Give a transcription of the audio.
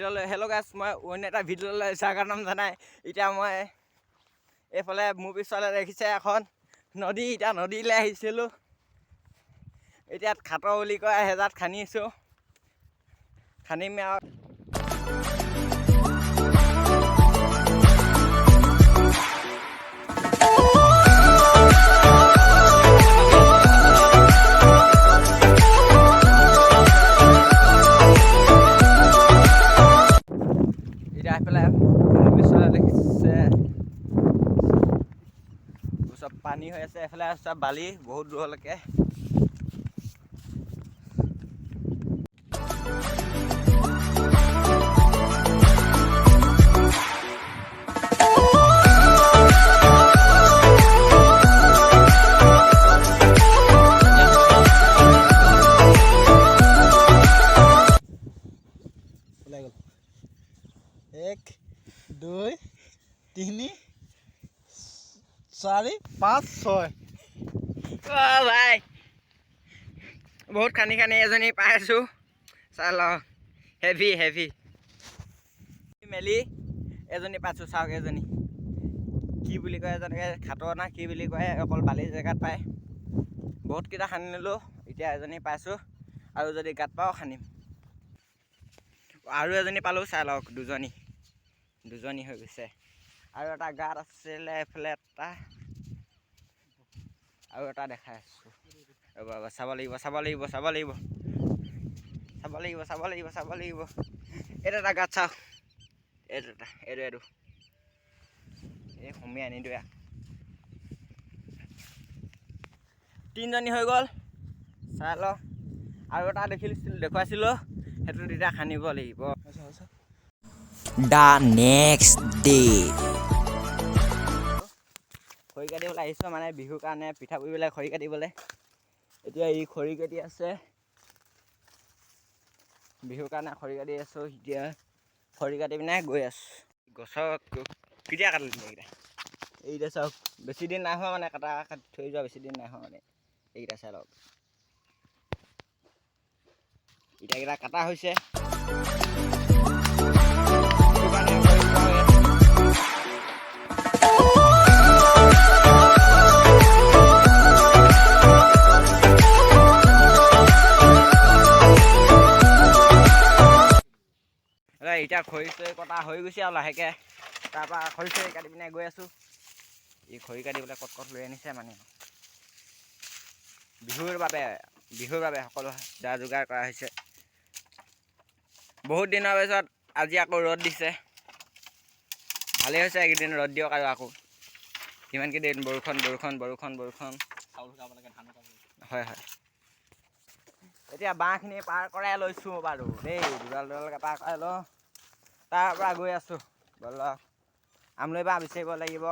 Hello' গাইছ, মই অন্য এটা ভিডিঅ'লৈ জাগাৰ নাম জানাই। এতিয়া মই এইফালে মোৰ পিছফালে দেখিছে এখন নদী। এতিয়া নদীলৈ আহিছিলোঁ। এতিয়া খাটৰ বুলি কয় এহেজাত খান্দিছোঁ, খান্দিম আৰু। এতিয়া এইফালে পিছফালে দেখিছে চব পানী হৈ আছে। এইফালে চব বালি বহুত দূৰলৈকে। ওলাই গ'ল 1 2 3 4 5 6 ভাই বহুত খান্দি এজনী পাই আছোঁ। চাই লওঁ, হেভি মেলি এজনী পাইছোঁ। চাওক এজনী কি বুলি কয়, এজনীকে খাটৰ না কি বুলি কয়, অকল বালি জেগাত পায়। বহুতকেইটা খান্দিলোঁ, এতিয়া এজনী পাইছোঁ। আৰু যদি গাত পাওঁ খান্দিম। আৰু এজনী পালোঁ, চাই লওক। দুজনী হৈ গৈছে। আৰু এটা গাত আছিলে এইফালে এটা, আৰু এটা দেখাই আছোঁ। ৰ'ব চাব লাগিব। এইটো এটা গাত চাওক, এইটো এই সুমি আনি দিয়া। 3জনী হৈ গ'ল, চাই লওক। আৰু এটা দেখুৱাইছিলোঁ, সেইটো তেতিয়া খান্দিব লাগিব। The next day. খৰি কাটিবলৈ আহিছোঁ, মানে বিহুৰ কাৰণে পিঠা পুৰিবলৈ খৰি কাটিবলৈ। এতিয়া ই খৰি কাটি আছে, বিহুৰ কাৰণে খৰি কাটি আছোঁ। এতিয়া খৰি কাটি পিনে গৈ আছোঁ। গছৰ কেতিয়া কাটিলি এইকেইটা? এইকেইটা চাওক, বেছি দিন নাই হোৱা মানে কাটি থৈ যোৱা, বেছি দিন নাই হোৱা মানে। এইকেইটা চাই লওক, ইটাকেইটা কাটা হৈছে। এতিয়া খৰি চৰি কটা হৈ গৈছে আৰু লাহেকৈ। তাৰপৰা খৰি চৰি কাটি পিনে গৈ আছোঁ। ই খৰি কাটিবলৈ কট লৈ আনিছে মানে। বিহুৰ বাবে সকলো যা যোগাৰ কৰা হৈছে। বহুত দিনৰ পিছত আজি আকৌ ৰ'দ দিছে। ভালেই হৈছে, এইকেইদিন ৰ'দ দিয়ক আৰু আকৌ কিমানকেইদিন বৰষুণ। হয়। এতিয়া বাঁহখিনি পাৰ কৰাই লৈছোঁ বাৰু দেই। দুডালকৈ পাৰ কৰাই লওঁ, তাৰ পৰা গৈ আছোঁ। ব'লক, আমলৈ বাঁহ বিচাৰিব লাগিব।